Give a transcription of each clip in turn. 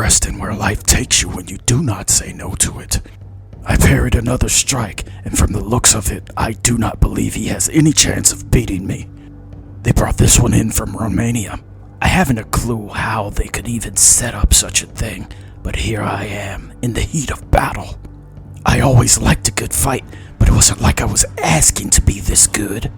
interesting where life takes you when you do not say no to it. I parried another strike, and from the looks of it, I do not believe he has any chance of beating me. They brought this one in from Romania. I haven't a clue how they could even set up such a thing, but here I am, in the heat of battle. I always liked a good fight, but it wasn't like I was asking to be this good.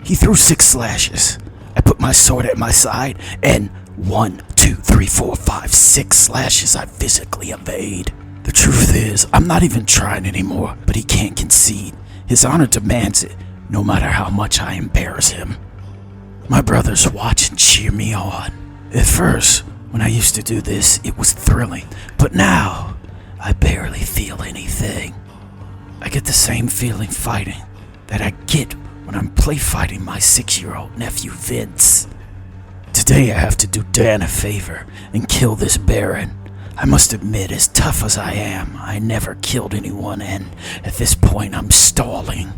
He threw 6 slashes. I put my sword at my side, and 1, 2, 3, 4, 5, 6 slashes I physically evade. The truth is, I'm not even trying anymore, but he can't concede. His honor demands it, no matter how much I embarrass him. My brothers watch and cheer me on. At first, when I used to do this, it was thrilling, but now, I barely feel anything. I get the same feeling fighting that I get when I'm play fighting my 6-year-old nephew Vince. Today I have to do Dan a favor and kill this Baron. I must admit, as tough as I am, I never killed anyone, and at this point I'm stalling.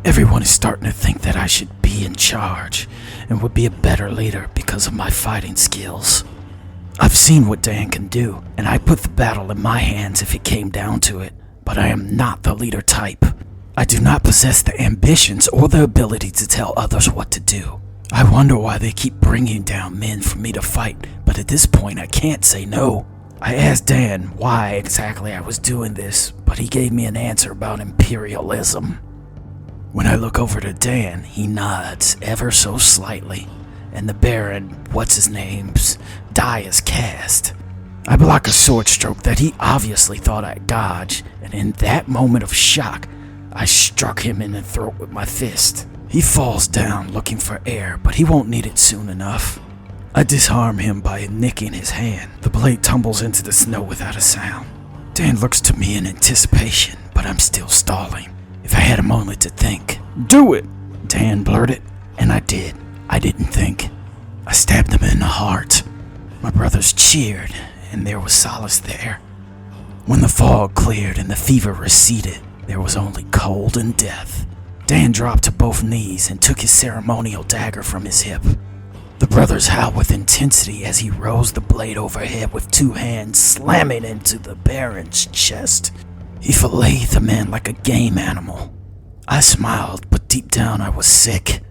Everyone is starting to think that I should be in charge and would be a better leader because of my fighting skills. I've seen what Dan can do, and I put the battle in my hands if it came down to it, but I am not the leader type. I do not possess the ambitions or the ability to tell others what to do. I wonder why they keep bringing down men for me to fight, but at this point I can't say no. I asked Dan why exactly I was doing this, but he gave me an answer about imperialism. When I look over to Dan, he nods ever so slightly, and the Baron, what's-his-name's, die is cast. I block a sword stroke that he obviously thought I'd dodge, and in that moment of shock, I struck him in the throat with my fist. He falls down looking for air, but he won't need it soon enough. I disarm him by nicking his hand. The blade tumbles into the snow without a sound. Dan looks to me in anticipation, but I'm still stalling. If I had a moment to think. "Do it!" Dan blurted, and I did. I didn't think. I stabbed him in the heart. My brothers cheered, and there was solace there. When the fog cleared and the fever receded, there was only cold and death. Dan dropped to both knees and took his ceremonial dagger from his hip. The brothers howled with intensity as he rose the blade overhead with 2 hands, slamming into the Baron's chest. He filleted the man like a game animal. I smiled, but deep down I was sick.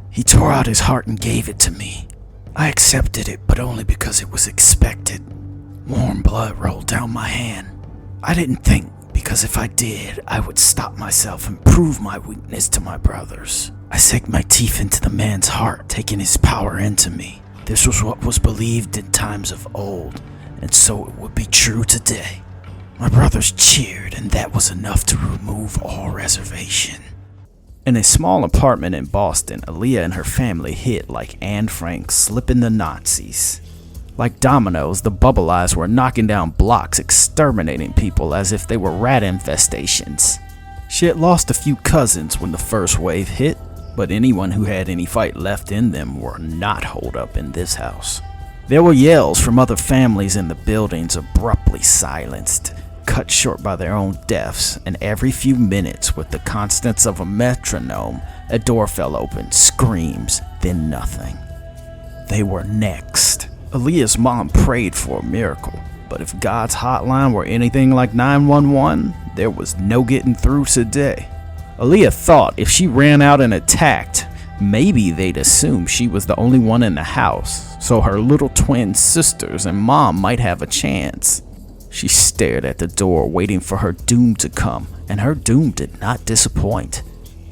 He tore out his heart and gave it to me. I accepted it, but only because it was expected. Warm blood rolled down my hand. I didn't think, because if I did, I would stop myself and prove my weakness to my brothers. I sank my teeth into the man's heart, taking his power into me. This was what was believed in times of old, and so it would be true today. My brothers cheered, and that was enough to remove all reservation. In a small apartment in Boston, Alliyah and her family hid like Anne Frank slipping the Nazis. Like dominoes, the bubble eyes were knocking down blocks, exterminating people as if they were rat infestations. She had lost a few cousins when the first wave hit, but anyone who had any fight left in them were not holed up in this house. There were yells from other families in the buildings, abruptly silenced, cut short by their own deaths, and every few minutes, with the constants of a metronome, a door fell open, screams, then nothing. They were next. Alliyah's mom prayed for a miracle, but if God's hotline were anything like 911, there was no getting through today. Alliyah thought if she ran out and attacked, maybe they'd assume she was the only one in the house, so her little twin sisters and mom might have a chance. She stared at the door, waiting for her doom to come, and her doom did not disappoint.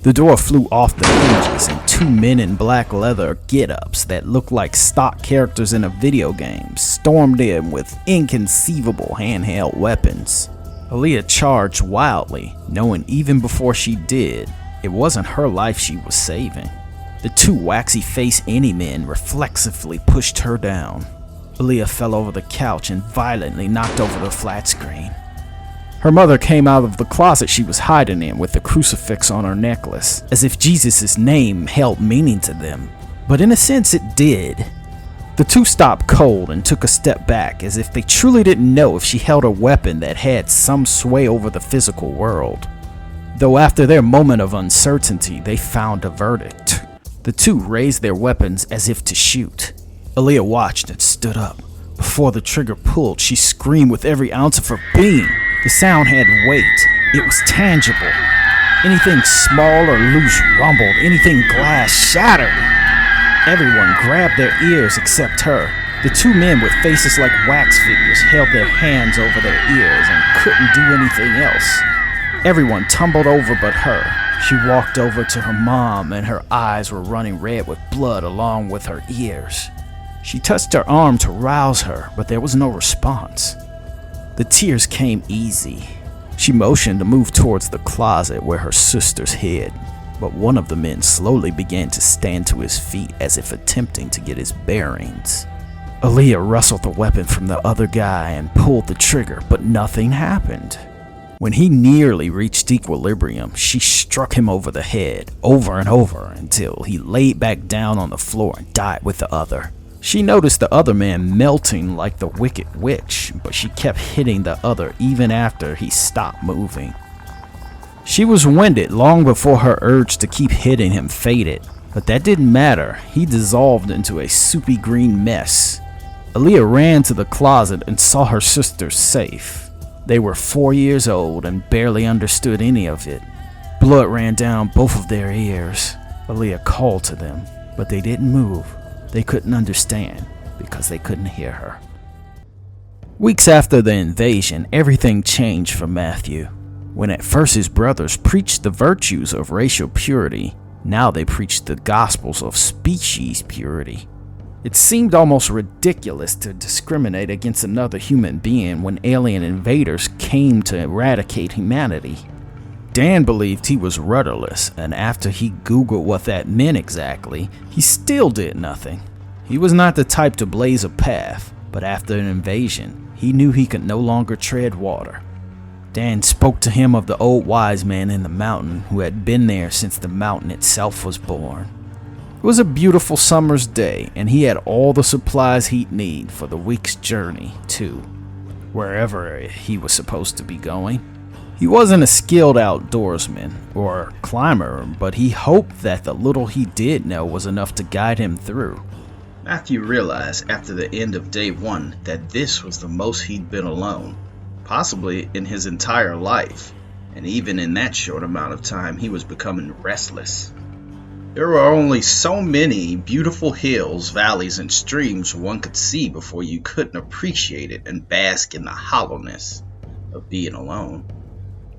The door flew off the hinges, and 2 men in black leather get-ups that looked like stock characters in a video game stormed in with inconceivable handheld weapons. Alliyah charged wildly, knowing even before she did, it wasn't her life she was saving. The 2 waxy-faced any-men reflexively pushed her down. Alliyah fell over the couch and violently knocked over the flat screen. Her mother came out of the closet she was hiding in with the crucifix on her necklace, as if Jesus' name held meaning to them. But in a sense it did. The 2 stopped cold and took a step back, as if they truly didn't know if she held a weapon that had some sway over the physical world. Though after their moment of uncertainty, they found a verdict. The 2 raised their weapons as if to shoot. Alliyah watched and stood up, Before the trigger pulled, she screamed with every ounce of her being. The sound had weight. It was tangible. Anything small or loose rumbled. Anything glass shattered. Everyone grabbed their ears except her. The two men with faces like wax figures held their hands over their ears and couldn't do anything else. Everyone tumbled over but her. She walked over to her mom and her eyes were running red with blood along with her ears. She touched her arm to rouse her, but there was no response. The tears came easy. She motioned to move towards the closet where her sisters hid, but one of the men slowly began to stand to his feet as if attempting to get his bearings. Alliyah wrestled the weapon from the other guy and pulled the trigger, but nothing happened. When he nearly reached equilibrium, she struck him over the head, over and over, until he laid back down on the floor and died with the other. She noticed the other man melting like the Wicked Witch, but she kept hitting the other even after he stopped moving. She was winded long before her urge to keep hitting him faded, but that didn't matter. He dissolved into a soupy green mess. Alliyah ran to the closet and saw her sisters safe. They were 4 years old and barely understood any of it. Blood ran down both of their ears. Alliyah called to them, but they didn't move. They couldn't understand because they couldn't hear her. Weeks after the invasion, everything changed for Matthew. When at first his brothers preached the virtues of racial purity, now they preached the gospels of species purity. It seemed almost ridiculous to discriminate against another human being when alien invaders came to eradicate humanity. Dan believed he was rudderless, and after he Googled what that meant exactly, he still did nothing. He was not the type to blaze a path, but after an invasion, he knew he could no longer tread water. Dan spoke to him of the old wise man in the mountain who had been there since the mountain itself was born. It was a beautiful summer's day, and he had all the supplies he'd need for the week's journey, too, wherever he was supposed to be going. He wasn't a skilled outdoorsman or climber, but he hoped that the little he did know was enough to guide him through. Matthew realized after the end of day one that this was the most he'd been alone, possibly in his entire life, and even in that short amount of time he was becoming restless. There were only so many beautiful hills, valleys, and streams one could see before you couldn't appreciate it and bask in the hollowness of being alone.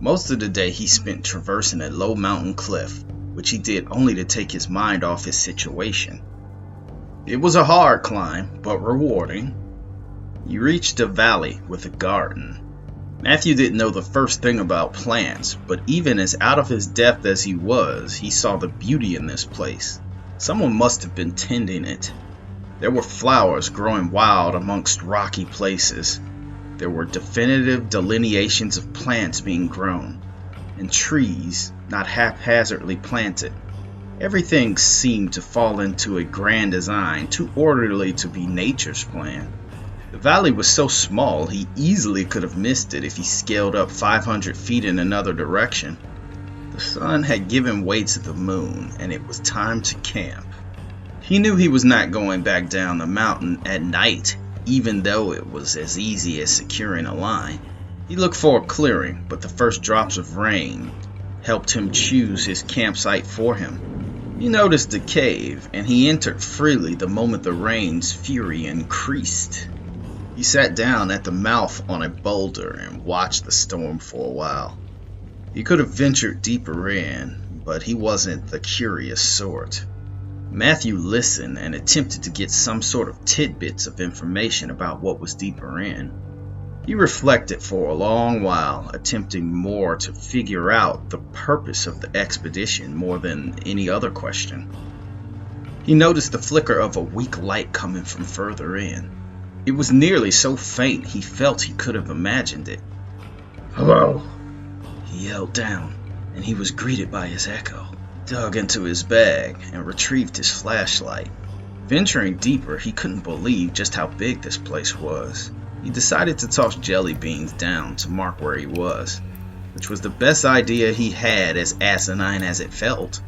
Most of the day he spent traversing a low mountain cliff, which he did only to take his mind off his situation. It was a hard climb, but rewarding. He reached a valley with a garden. Matthew didn't know the first thing about plants, but even as out of his depth as he was, he saw the beauty in this place. Someone must have been tending it. There were flowers growing wild amongst rocky places. There were definitive delineations of plants being grown, and trees not haphazardly planted. Everything seemed to fall into a grand design, too orderly to be nature's plan. The valley was so small he easily could have missed it if he scaled up 500 feet in another direction. The sun had given way to the moon, and it was time to camp. He knew he was not going back down the mountain at night, even though it was as easy as securing a line. He looked for a clearing, but the first drops of rain helped him choose his campsite for him. He noticed a cave, and he entered freely the moment the rain's fury increased. He sat down at the mouth on a boulder and watched the storm for a while. He could have ventured deeper in, but he wasn't the curious sort. Matthew listened and attempted to get some sort of tidbits of information about what was deeper in. He reflected for a long while, attempting more to figure out the purpose of the expedition more than any other question. He noticed the flicker of a weak light coming from further in. It was nearly so faint he felt he could have imagined it. "Hello," he yelled down, and he was greeted by his echo. He dug into his bag and retrieved his flashlight. Venturing deeper, he couldn't believe just how big this place was. He decided to toss jelly beans down to mark where he was, which was the best idea he had, as asinine as it felt.